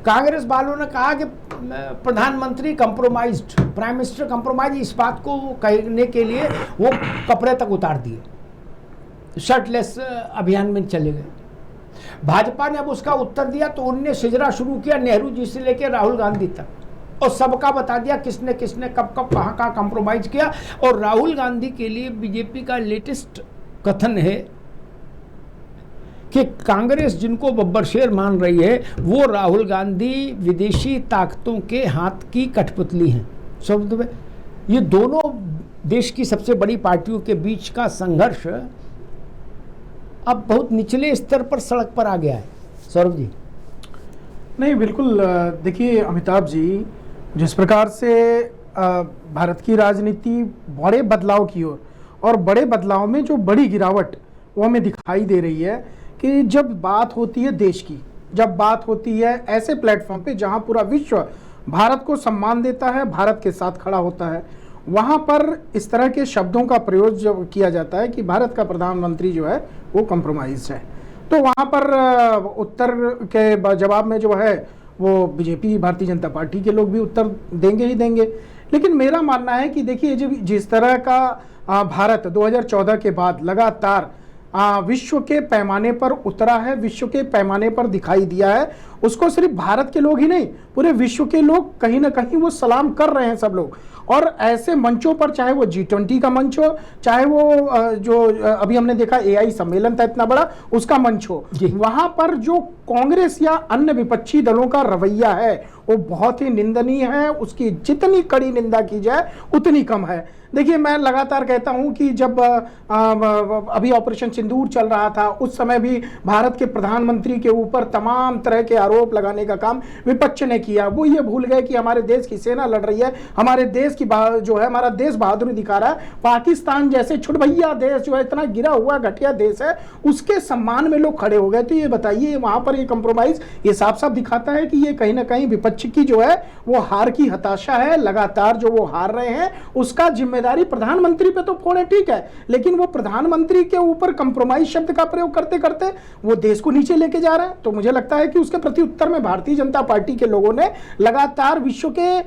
कांग्रेस वालों ने कहा कि प्रधानमंत्री कंप्रोमाइज्ड, प्राइम मिनिस्टर कंप्रोमाइज, इस बात को कहने के लिए वो कपड़े तक उतार दिए, शर्टलेस अभियान में चले गए। भाजपा ने अब उसका उत्तर दिया तो उनने सिजरा शुरू किया नेहरू जी से लेकर राहुल गांधी तक, और सबका बता दिया किसने किसने कब कब कहाँ कहाँ कंप्रोमाइज किया। और राहुल गांधी के लिए बीजेपी का लेटेस्ट कथन है कि कांग्रेस जिनको बब्बर शेर मान रही है वो राहुल गांधी विदेशी ताकतों के हाथ की कठपुतली हैं। शब्द में ये दोनों देश की सबसे बड़ी पार्टियों के बीच का संघर्ष अब बहुत निचले स्तर पर सड़क पर आ गया है। सौरभ जी। नहीं, बिल्कुल। देखिए अमिताभ जी, जिस प्रकार से भारत की राजनीति बड़े बदलाव की ओर, और बड़े बदलाव में जो बड़ी गिरावट वो हमें दिखाई दे रही है कि जब बात होती है देश की, जब बात होती है ऐसे प्लेटफॉर्म पे जहां पूरा विश्व भारत को सम्मान देता है, भारत के साथ खड़ा होता है, वहां पर इस तरह के शब्दों का प्रयोग जब किया जाता है कि भारत का प्रधानमंत्री जो है वो कॉम्प्रोमाइज है, तो वहां पर उत्तर के जवाब में जो है वो बीजेपी, भारतीय जनता पार्टी के लोग भी उत्तर देंगे ही देंगे। लेकिन मेरा मानना है कि देखिए, जब जिस तरह का भारत 2014 के बाद लगातार विश्व के पैमाने पर उतरा है, विश्व के पैमाने पर दिखाई दिया है, उसको सिर्फ भारत के लोग ही नहीं, पूरे विश्व के लोग कहीं ना कहीं वो सलाम कर रहे हैं सब लोग। और ऐसे मंचों पर, चाहे वो G20 का मंच हो, चाहे वो जो अभी हमने देखा AI सम्मेलन था इतना बड़ा, उसका मंच हो, वहां पर जो कांग्रेस या अन्य विपक्षी दलों का रवैया है वो बहुत ही निंदनीय है। उसकी जितनी कड़ी निंदा की जाए उतनी कम है। देखिए, मैं लगातार कहता हूं कि जब अभी ऑपरेशन सिंदूर चल रहा था, उस समय भी भारत के प्रधानमंत्री के ऊपर तमाम तरह के आरोप लगाने का काम विपक्ष ने किया। वो ये भूल गए कि हमारे देश की सेना लड़ रही है, हमारे देश की जो है, हमारा देश बहादुरी दिखा रहा है। पाकिस्तान जैसे छुटभैया देश जो है, इतना गिरा हुआ घटिया देश है, उसके सम्मान में लोग खड़े हो गए। तो ये बताइए, वहां पर ये कंप्रोमाइज ये साफ साफ दिखाता है कि ये कहीं ना कहीं विपक्ष की जो है वो हार की हताशा है। लगातार जो वो हार रहे हैं उसका जिम्मेदारी प्रधानमंत्री पे तो फोड़े, ठीक है, लेकिन वो प्रधानमंत्री के ऊपर कंप्रोमाइज शब्द का प्रयोग करते करते वो देश को नीचे लेके जा रहे हैं। तो मुझे लगता है कि उसके प्रति उत्तर में भारतीय जनता पार्टी के लोगों ने लगातार विश्व के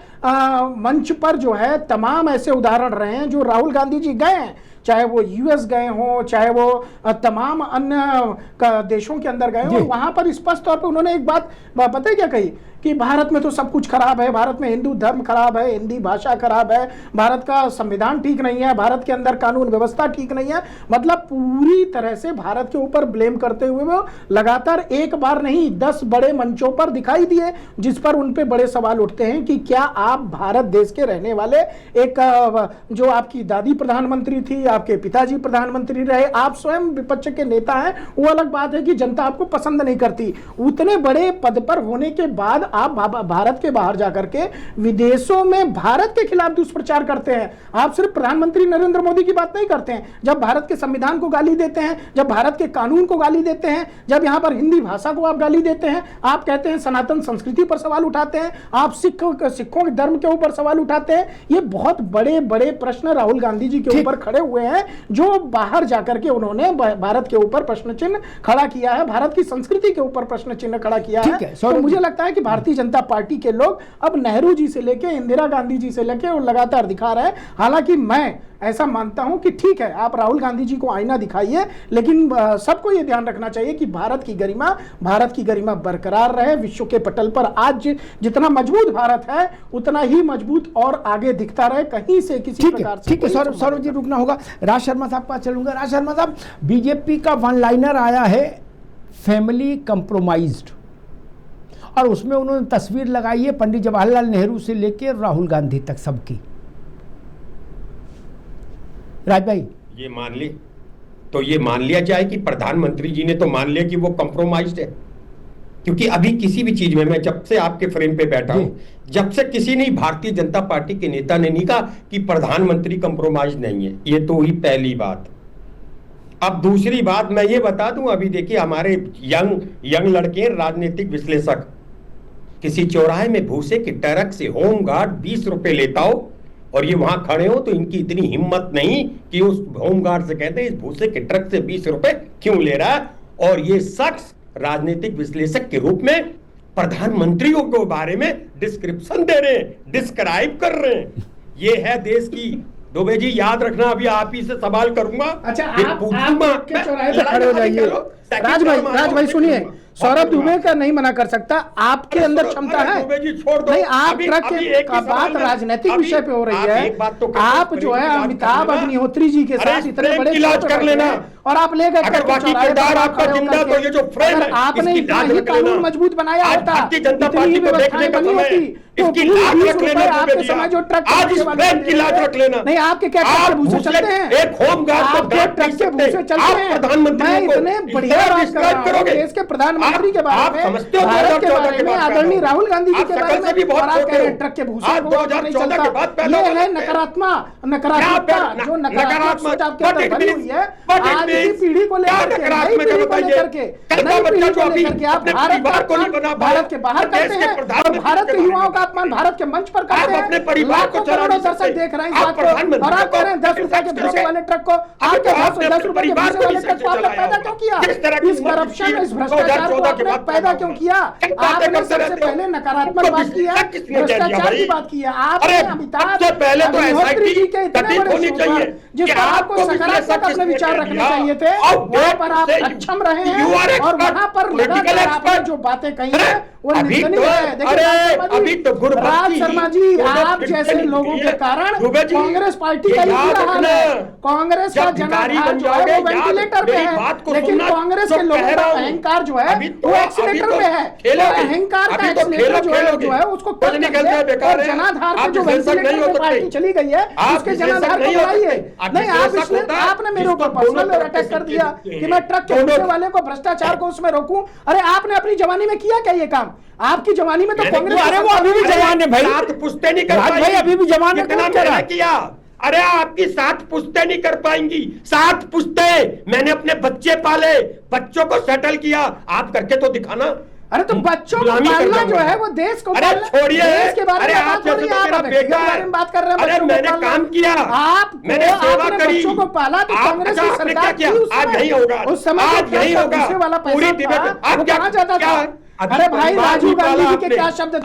मंच पर जो है तमाम ऐसे उदाहरण रहे हैं जो राहुल गांधी जी गए हैं, चाहे वो US गए हों, चाहे वो तमाम अन्य देशों के अंदर गए हों, वहां पर स्पष्ट तौर पे उन्होंने एक बात पता है क्या कही कि भारत में तो सब कुछ खराब है, भारत में हिंदू धर्म खराब है, हिंदी भाषा खराब है, भारत का संविधान ठीक नहीं है, भारत के अंदर कानून व्यवस्था ठीक नहीं है। मतलब पूरी तरह से भारत के ऊपर ब्लेम करते हुए वो लगातार एक बार नहीं 10 बड़े मंचों पर दिखाई दिए, जिस पर उन पे बड़े सवाल उठते हैं कि क्या आप भारत देश के रहने वाले, एक जो आपकी दादी प्रधानमंत्री थी, आपके पिताजी प्रधानमंत्री रहे, आप स्वयं विपक्ष के नेता हैं, वो अलग बात है कि जनता आपको पसंद नहीं करती, उतने बड़े पद पर होने के बाद आप भारत के बाहर जाकर के विदेशों में भारत के खिलाफ दुष्प्रचार करते हैं। आप सिर्फ प्रधानमंत्री नरेंद्र मोदी की बात नहीं करते हैं, जब भारत के संविधान को गाली देते हैं, जब भारत के कानून को गाली देते हैं, जब यहां पर हिंदी भाषा को आप गाली देते हैं, आप कहते हैं सनातन संस्कृति पर सवाल उठाते हैं, आप सिखों के धर्म के ऊपर सवाल उठाते हैं। ये बहुत बड़े बड़े प्रश्न राहुल गांधी जी के ऊपर खड़े हुए हैं, जो बाहर जाकर के उन्होंने भारत के ऊपर प्रश्न चिन्ह खड़ा किया है, भारत की संस्कृति के ऊपर प्रश्न चिन्ह खड़ा किया है। तो मुझे लगता है कि भारतीय जनता पार्टी के लोग अब नेहरू जी से लेके इंदिरा गांधी जी से लेके और लगातार दिखा रहे हैं। हालांकि मैं ऐसा मानता हूं कि ठीक है, आप राहुल गांधी जी को आईना दिखाइए, लेकिन सबको यह ध्यान रखना चाहिए कि भारत की गरिमा बरकरार रहे। विश्व के पटल पर आज जितना मजबूत भारत है उतना ही मजबूत और आगे दिखता रहे, कहीं से किसी प्रकार से। ठीक है, सौरभ जी रुकना होगा। राज शर्मा साहब का चलूंगा। राज शर्मा साहब, बीजेपी का वन लाइनर आया है फैमिली कंप्रोमाइज्ड, और उसमें उन्होंने तस्वीर लगाई है पंडित जवाहरलाल नेहरू से लेकर राहुल गांधी तक सबकी। राज भाई, ये मान लिया जाए कि प्रधानमंत्री जी ने तो मान लिया कि वो कंप्रोमाइज्ड है, क्योंकि अभी किसी भी चीज में, मैं जब से आपके फ्रेम पे बैठा हूं, जब से किसी ने, भारतीय जनता पार्टी के नेता ने नहीं कहा कि प्रधानमंत्री कंप्रोमाइज नहीं है। ये तो ही पहली बात। अब दूसरी बात मैं ये बता दूं, अभी देखिए हमारे यंग लड़के राजनीतिक विश्लेषक, किसी चौराहे में भूसे की ट्रक से होमगार्ड 20 रुपए लेता हो और ये वहां खड़े हो, तो इनकी इतनी हिम्मत नहीं कि उस होमगार्ड से कहते हैं इस भूसे के ट्रक से 20 रुपए क्यों ले रहा है। और ये शख्स राजनीतिक विश्लेषक के रूप में प्रधानमंत्रियों के बारे में डिस्क्रिप्शन दे रहे हैं, डिस्क्राइब कर रहे हैं। ये है देश की। दुबे जी याद रखना, अभी आप ही से सवाल करूंगा। अच्छा, फिर आप पूछूंगा। के चौराहे पे खड़े हो जाइए। राज भाई सुनिए, सौरभ दुबे का नहीं मना कर सकता, आपके अंदर क्षमता है। नहीं, आप ट्रक के बात राजनीतिक विषय पे हो रही है। आप जो है अमिताभ अग्निहोत्री जी के साथ इतने बड़े इलाज कर लेना, और आप ले गए अगर बाकी किरदार आपका जिंदा तो ये जो फ्रेम है आपने इतना ही कानून मजबूत बनाया होता, भारतीय जनता पार्टी को देखने का समय है, इसकी लाज रख लेना। आपके समय जो ट्रक आज इस फ्रेम की लाज रख लेना। नहीं, आपके क्या ट्रक के भूसे चलते हैं? एक होमगार्ड को आपके ट्रक के भूसे चलते हैं। प्रधानमंत्री मैं इतने बढ़िया बात कर रहा हूं देश के प्रधानमंत्री के बारे में, भारत के बारे में, आदरणीय राहुल गांधी जी के बारे में, और आप कह रहे हैं ट्रक के भूसे को नहीं चलता। ये है नकारात्मकता, जो नकारात्मक सोच आपके अंदर बनी हुई है आज की पीढ़ी को लेकर के, नई पीढ़ी को लेकर के, नई पीढ़ी को लेकर के। आप भारत का अपमान भारत के बाहर करते हैं और भारत के युवाओं का अपमान भारत के मंच पर करते हैं। लाखों करोड़ों दर्शक देख रहे हैं इस बात को, और आप कह रहे हैं 10 रुपए के भूसे वाले ट्रक को, आपके 10 रुपए के भूसे वाले ट्रक को आपने पैदा क्यों किया? इस करप्शन, इस भ्रष्टाचार को आपने पैदा क्यों किया? आपने सबसे पहले नकारात्मक बात की है, भ्रष्टाचार की बात की है। आपने अमिताभ अग्निहोत्री जी के इतने बड़े शो पर जिस पर आपको सकारात्मक अपने विचार रखने चाहिए थे, वहां पर आप अक्षम रहे हैं, और वहां पर लगातार आपने जो बातें कही है वो निंदनीय है। देखिए राज शर्मा जी, आप जैसे लोगों के कारण कांग्रेस पार्टी का ये हाल है। कांग्रेस का जनाधार जो है वो वेंटिलेटर पे है, लेकिन कांग्रेस के लोगों का अहंकार जो है वो एक्सीलेटर पे है। तो अहंकार का एक्सीलेटर जो है उसको कम करिए, और जनाधार पे जो वेंटिलेटर पे पार्टी चली गई है उसके जनाधार को बढ़ाइए। नहीं, आप इसलिए आपने मेरे ऊपर पर्सनल अटैक कर दिया कि मैं ट्रक के भूसे वाले को, भ्रष्टाचार को उसमें रोकूं। अरे आपने अपनी जवानी में किया क्या ये काम? आपकी जवानी में तो कांग्रेस, अरे वो अभी भी जवान है भाई, सात पुश्ते नहीं कर भाई अभी भी जवान है, कौन कह रहा है? किया। अरे आपकी 7 पुश्ते नहीं कर पाएंगी, 7 पुश्ते। मैंने अपने बच्चे पाले, बच्चों को सेटल किया, आप करके तो दिखाना। अरे तो बच्चों को पालना जो है वो देश को, अरे छोड़िए, देश के बारे में बात हो रही है, आप बेटा बारे में बात कर रहे हैं। अरे मैंने काम किया, मैंने सेवा करी, बच्चों को पाला, तो कांग्रेस की सरकार क्या आज नहीं होगा, उस समय आज नहीं होगा वाला पूरी पैसा कहाँ जाता था? अरे भाई राजीव गांधी जी के क्या शब्द थे?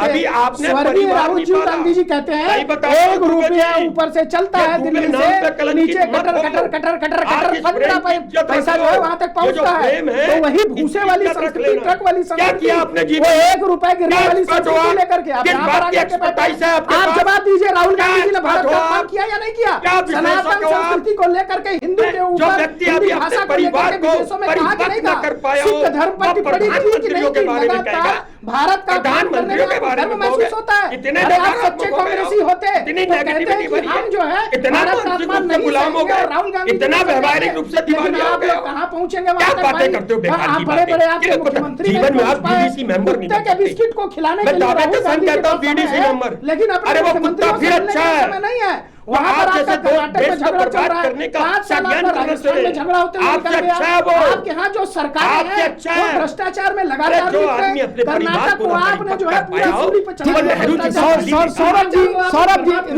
स्वर्गीय राजीव गांधी जी कहते हैं 1 रुपया ऊपर से चलता है दिल्ली से नीचे cutter cutter cutter cutter cutter 15 पैसा जो है वहां तक पहुंचता है। तो वही भूसे वाली संस्कृति, ट्रक वाली संस्कृति, वो 1 रुपया गिरने वाली संस्कृति लेकर के आप यहाँ पर आगे के बैठे। आप जवाब दीजिए, राहुल गांधी जी ने भारत का अपमान किया या नहीं किया? सनातन संस्कृति को लेकर के, हिंदू के ऊपर, हिंदी भाषा को लेकर के विदेशों में कहा कि नहीं कहा? सिख धर्म पर टिप्पणी की कि नहीं की? भारत का काम करने में गर्व महसूस होता है। अरे आप सच्चे कांग्रेसी होते तो कहते हैं कि हम जो है भारत का अपमान नहीं सहेंगे, और राहुल गांधी इतना व्यवहारिक रूप से दिवालिया हो गए। आप कहां पहुंचेंगे? क्या बातें करते हो बेकार की बड़े बड़े आपके मुख्यमंत्री जीवन में आप बीडीसी मेंबर नहीं के बिस्किट को खिलाने के लिए राहुल गांधी कहता हूं बीडीसी मेंबर, लेकिन अपने मुख्यमंत्री फिर अच्छा है नहीं है। वहां पर आपका कर्नाटक में झगड़ा चल रहा है, 5 साल आपका राजस्थान में झगड़ा होते हुए निकल गया। आपके यहाँ जो सरकार है वो भ्रष्टाचार में लगातार कर्नाटक को आपने जो है पूरा सूली पे चढ़ा। सौरभ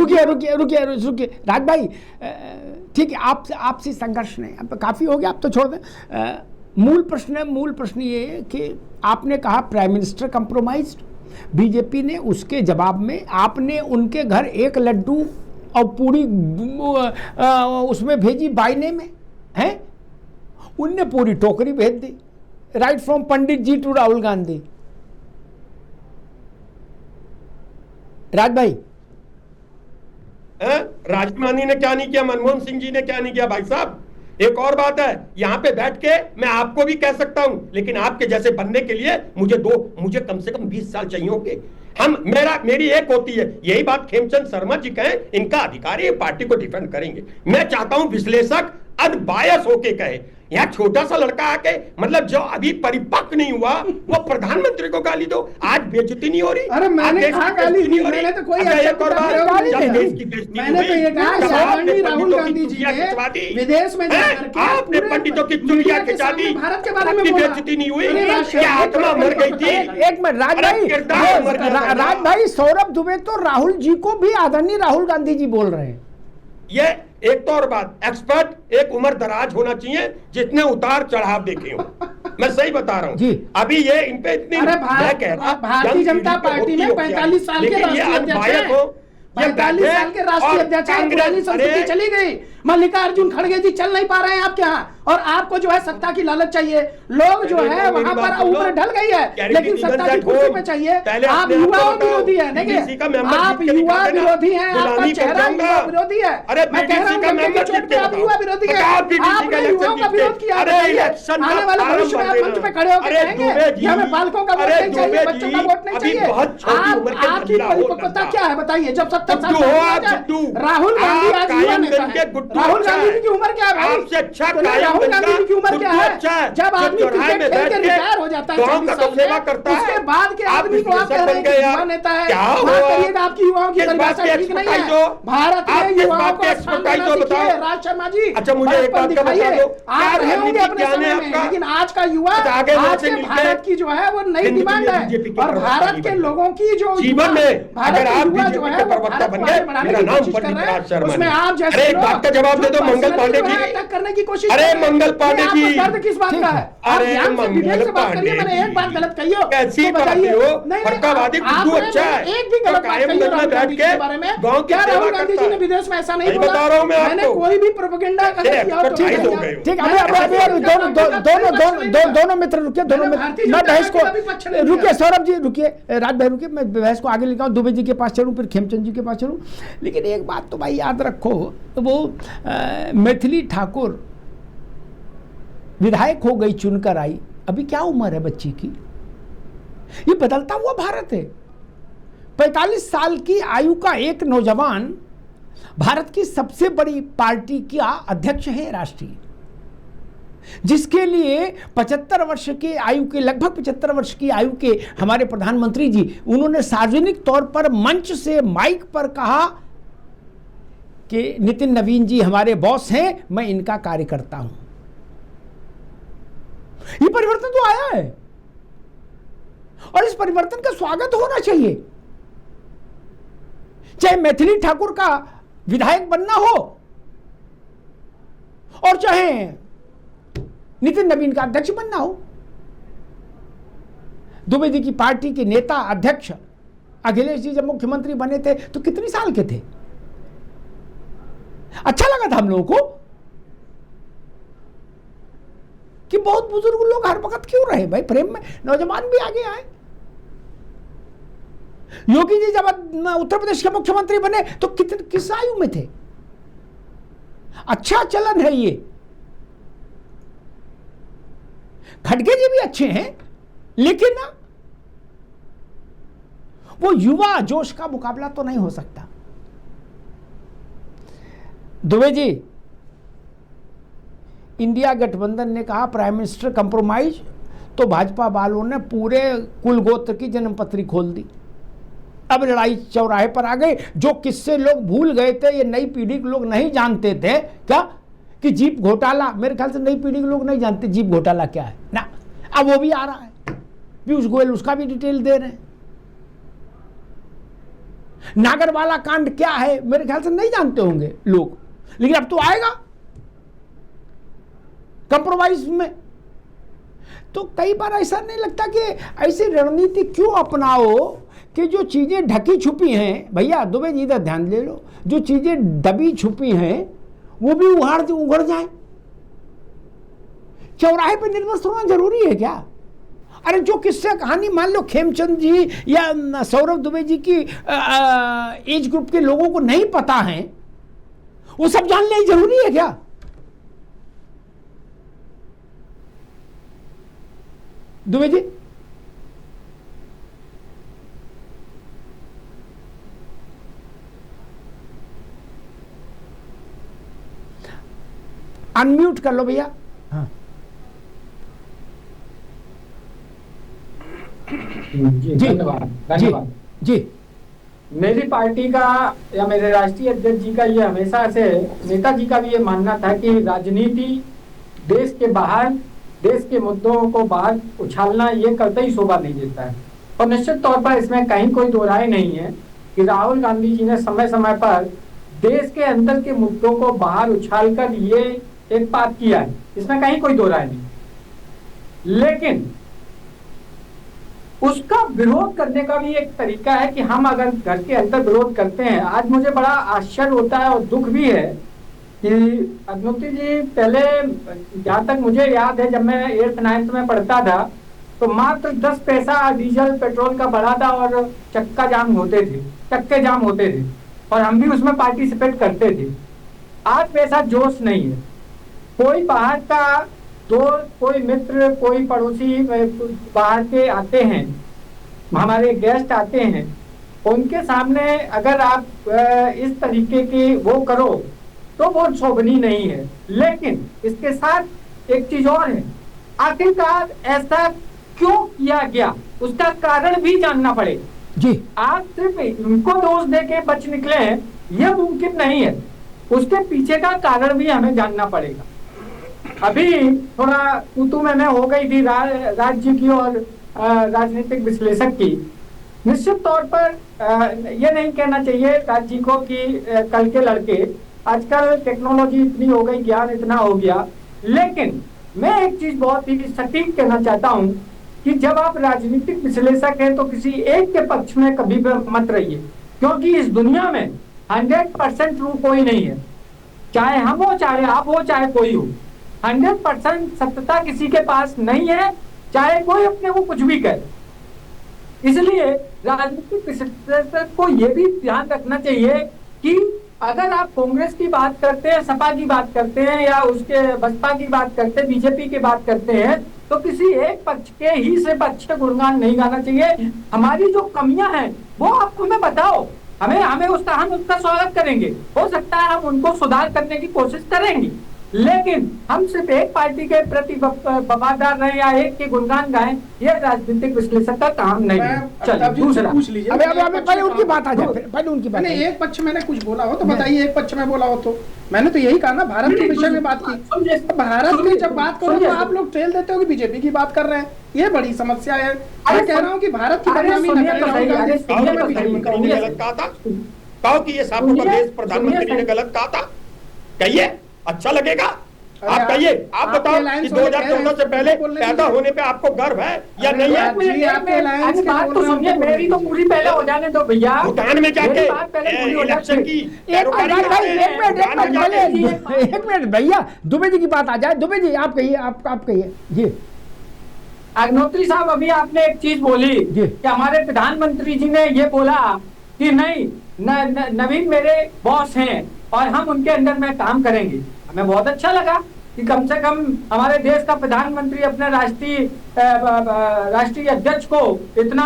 जी रुकिए राज भाई, ठीक है, आपसे संघर्ष नहीं, अब काफी हो गया, आप तो छोड़ दें। मूल प्रश्न ये है कि आपने कहा प्राइम मिनिस्टर कंप्रोमाइज्ड, बीजेपी ने उसके जवाब में आपने उनके घर 1 लड्डू और पूरी उसमें भेजी बायने में हैं, उनने पूरी टोकरी भेज दी, right from Pandit ji to Rahul Gandhi. Raj भाई, राजीव गांधी ने क्या नहीं किया, मनमोहन सिंह जी ने क्या नहीं किया? भाई साहब एक और बात है, यहां पे बैठ के मैं आपको भी कह सकता हूं, लेकिन आपके जैसे बनने के लिए मुझे कम से कम 20 साल चाहिए होंगे। मेरी एक होती है, यही बात खेमचंद शर्मा जी कहें, इनका अधिकारी पार्टी को डिफेंड करेंगे। मैं चाहता हूं विश्लेषक अनबायस होके कहे। यहाँ छोटा सा लड़का आके, मतलब जो अभी परिपक्व नहीं हुआ, वो प्रधानमंत्री को गाली दो, आज बेइज्जती नहीं हो रही? अरे मैंने कहा गाली दी, मैंने तो कोई गाली मैंने तो ये कहा राहुल गांधी जी ने विदेश में आपने पंडितों की चुड़िया खिंचा दी, भारत के बारे में बेइज्जती नहीं हुई? क्या आत्मा मर गई थी? एक मिनट राज भाई, सौरभ दुबे तो राहुल जी को भी आदरणीय राहुल गांधी जी बोल रहे हैं। ये एक तो और बात, एक्सपर्ट एक उम्र दराज होना चाहिए जितने उतार चढ़ाव देखे हो। मैं सही बता रहा हूँ जी। अभी ये इन पे इतनी अरे मैं कह रहा भारतीय जनता पार्टी में 45 साल के राष्ट्रीय अध्यक्ष हैं। 45 साल के राष्ट्रीय अध्यक्ष हैं, पुरानी संस्कृति चली गई। मल्लिकार्जुन खड़गे जी चल नहीं पा रहे हैं आपके यहाँ, और आपको जो है सत्ता की लालच चाहिए। लोग जो है वहां पर ऊपर ढल गई है, लेकिन सत्ता की कुर्सी पे चाहिए। आप युवा विरोधी है, देखिए आप युवा विरोधी हैं, आपका चेहरा युवा विरोधी है। मैं कह रहा हूँ आप युवा विरोधी है, आपने युवाओं का विरोध किया। आने वाले भविष्य में आप मंच पे खड़े होकर कहेंगे कि हमें बालकों का वोट नहीं चाहिए, बच्चों का वोट नहीं चाहिए। आपकी परिपक्वता क्या है बताइए? जब 70 साल राहुल गांधी आज युवा नेता है, राहुल गांधी जी की उम्र क्या है भाई? आपसे अच्छा राहुल गांधी जी की उम्र क्या है? जब आदमी क्रिकेट खेल के रिटायर हो जाता है 40 साल में, उसके बाद के आदमी को आप कह रहे हैं कि युवा नेता है। करिएगा, आपकी युवाओं की परिभाषा ठीक नहीं है। भारत में युवाओं को स्थान देना सीखिए। राज शर्मा जी, अच्छा मुझे एक बात का बता दो, आप रहे होंगे अपने समय में, लेकिन आज का युवा, आज के भारत की जो है वो नई डिमांड है, और भारत के लोगों की जो जीवन में अगर आप जो है प्रवक्ता बन गए, मेरा नाम पंडित राज शर्मा, उसमें आप जैसे अरे एक बात का जवाब दे दो मंगल पांडे जी, करने की कोशिश, अरे मंगल पांडे जी, दर्द किस बात का है? अरे मंगल पांडे जी, मैंने एक बात गलत कही हो कैसी बात हो? फरकावादी खुद अच्छा है, एक भी गलत बात कही राहुल गांधी के बारे में? गांव की क्या राहुल सेवा गांधी जी ने विदेश में ऐसा नहीं नहीं बोला? बता रहा हूं मैं मैंने आपको। कोई भी प्रोपेगेंडा ठीक है दोनों मित्र रुकिए, दोनों मित्र, मैं बहस को रुकिए, सौरभ जी रुकिए, राज भाई रुकिए, मैं बहस को आगे लेकर दुबे जी के पास चलूं, फिर खेमचंद जी के पास चलूं। लेकिन एक बात तो भाई याद रखो, वो मैथिली ठाकुर विधायक हो गई, चुनकर आई, अभी क्या उम्र है बच्ची की? ये बदलता हुआ भारत है। 45 साल की आयु का एक नौजवान भारत की सबसे बड़ी पार्टी का अध्यक्ष है राष्ट्रीय, जिसके लिए 75 वर्ष के आयु के, लगभग 75 वर्ष की आयु के हमारे प्रधानमंत्री जी, उन्होंने सार्वजनिक तौर पर मंच से माइक पर कहा कि नितिन नवीन जी हमारे बॉस हैं, मैं इनका कार्यकर्ता हूं। ये परिवर्तन तो आया है, और इस परिवर्तन का स्वागत होना चाहिए। चाहे मैथिली ठाकुर का विधायक बनना हो, और चाहे नितिन नवीन का अध्यक्ष बनना हो। दुबे जी की पार्टी के नेता अध्यक्ष अखिलेश जी जब मुख्यमंत्री बने थे तो कितने साल के थे? अच्छा लगा था हम लोगों को कि बहुत बुजुर्ग लोग हर वक्त क्यों रहे भाई, प्रेम में नौजवान भी आगे आए। योगी जी जब उत्तर प्रदेश के मुख्यमंत्री बने तो किस आयु में थे? अच्छा चलन है ये। खड़गे जी भी अच्छे हैं, लेकिन वो युवा जोश का मुकाबला तो नहीं हो सकता। दुबे जी, इंडिया गठबंधन ने कहा प्राइम मिनिस्टर कंप्रोमाइज, तो भाजपा वालों ने पूरे कुल गोत्र की जन्मपत्री खोल दी। अब लड़ाई चौराहे पर आ गई। जो किस्से लोग भूल गए थे, ये नई पीढ़ी के लोग नहीं जानते थे क्या कि जीप घोटाला, मेरे ख्याल से नई पीढ़ी के लोग नहीं जानते जीप घोटाला क्या है ना। अब वो भी आ रहा है, पीयूष गोयल उसका भी डिटेल दे रहे हैं। नागरवाला कांड क्या है, मेरे ख्याल से नहीं जानते होंगे लोग, लेकिन अब तो आएगा कंप्रोमाइज में। तो कई बार ऐसा नहीं लगता कि ऐसी रणनीति क्यों अपनाओ कि जो चीजें ढकी छुपी हैं, भैया दुबे जी इधर ध्यान ले लो, जो चीजें दबी छुपी हैं वो भी उघड़ जाए। चौराहे पे निर्वस्त होना जरूरी है क्या? अरे जो किस्से कहानी मान लो खेमचंद जी या सौरभ दुबे जी की एज ग्रुप के लोगों को नहीं पता है, वो सब जानना जरूरी है क्या? दुबे जी, अनम्यूट कर लो भैया। हाँ जी धन्यवाद जी। मेरी पार्टी का या मेरे राष्ट्रीय अध्यक्ष जी का ये हमेशा से, नेताजी का भी ये मानना था कि राजनीति देश के बाहर, देश के मुद्दों को बाहर उछालना ये कतई शोभा नहीं देता है। और निश्चित तौर पर इसमें कहीं कोई दो राय नहीं है कि राहुल गांधी जी ने समय समय पर देश के अंदर के मुद्दों को बाहर उछालकर ये एक बात किया है, इसमें कहीं कोई दो राय नहीं। लेकिन उसका विरोध करने का भी एक तरीका है कि हम अगर घर के अंदर विरोध करते हैं। आज मुझे बड़ा आश्चर्य होता है और दुख भी है कि अग्निहोत्री जी, पहले जहाँ तक मुझे याद है, जब मैं 8th 9th में पढ़ता था तो मात्र 10 पैसा डीजल पेट्रोल का बढ़ा था और चक्के जाम होते थे और हम भी उसमें पार्टिसिपेट करते थे। आज वैसा जोश नहीं है। कोई बाहर का कोई मित्र, कोई पड़ोसी बाहर के आते हैं, हमारे गेस्ट आते हैं, उनके सामने अगर आप इस तरीके की वो करो तो वो शोभनीय नहीं है। लेकिन इसके साथ एक चीज और है, आखिरकार ऐसा क्यों किया गया उसका कारण भी जानना पड़ेगा जी। आप सिर्फ उनको दोष दे के बच निकले हैं, यह मुमकिन नहीं है। उसके पीछे का कारण भी हमें जानना पड़ेगा। अभी थोड़ा तू में हो गई थी राज्य की और राजनीतिक विश्लेषक की। निश्चित तौर पर ये नहीं कहना चाहिए राज्य को कि कल के लड़के, आजकल टेक्नोलॉजी इतनी हो गई, ज्ञान इतना हो गया। लेकिन मैं एक चीज बहुत ही सटीक कहना चाहता हूं कि जब आप राजनीतिक विश्लेषक हैं तो किसी एक के पक्ष में कभी भी मत रहिए, क्योंकि इस दुनिया में 100% ट्रू कोई नहीं है। चाहे हम हो, चाहे आप हो, चाहे कोई हो, 100% सत्यता किसी के पास नहीं है, चाहे कोई अपने को कुछ भी करे। इसलिए राजनीतिक विश्लेषक को यह भी ध्यान रखना चाहिए कि अगर आप कांग्रेस की बात करते हैं, सपा की बात करते हैं, या उसके बसपा की बात करते हैं, बीजेपी की बात करते हैं, तो किसी एक पक्ष के ही से पक्ष का गुणगान नहीं गाना चाहिए। हमारी जो कमियां हैं वो आप हमें बताओ, हम उसका स्वागत करेंगे। हो सकता है हम उनको सुधार करने की कोशिश करेंगे, लेकिन हम सिर्फ एक पार्टी के प्रति वफादार रहे या एक के गुणगान गाएं, ये राजनीतिक विश्लेषक का काम नहीं है। चलिए दूसरा पूछ लीजिए। अबे पहले उनकी बात आ जाए, पहले उनकी बात। नहीं, एक पक्ष मैंने कुछ बोला हो तो बताइए, एक पक्ष में बोला हो तो। मैंने तो यही कहा ना, भारत के विषय में बात की। भारत की जब बात करो तो आप लोग ट्रेल देते हो कि बीजेपी की बात कर रहे हैं, ये बड़ी समस्या है। मैं कह रहा हूँ कि भारत की बदनामी न कहो कि ये साबुत प्रदेश प्रधानमंत्री ने गलत कहा था, कहिए, अच्छा लगेगा। आप कहिए, आप बताओ कि 2014 से पहले पैदा होने पे आपको गर्व है या नहीं है? बात तो सुनिए, मेरी तो पूरी पहले हो जाने दो भैया। भूटान में जाके इलेक्शन की एक मिनट भैया, दुबे जी की बात आ जाए। दुबे जी आप कहिए, आप कहिए जी। अग्निहोत्री साहब, अभी आपने एक चीज बोली कि हमारे प्रधानमंत्री जी ने ये बोला कि नहीं, नवीन मेरे बॉस हैं और हम उनके अंदर में काम करेंगे। हमें बहुत अच्छा लगा कि कम से कम हमारे देश का प्रधानमंत्री अपने राष्ट्रीय अध्यक्ष को इतना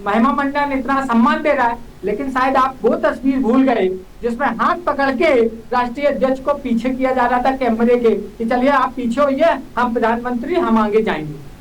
महिमा मंडन, इतना सम्मान दे रहा है। लेकिन शायद आप वो तस्वीर भूल गए जिसमें हाथ पकड़ के राष्ट्रीय अध्यक्ष को पीछे किया जा रहा था कैमरे के, कि चलिए आप पीछे होइए, हम प्रधानमंत्री, हम आगे जाएंगे।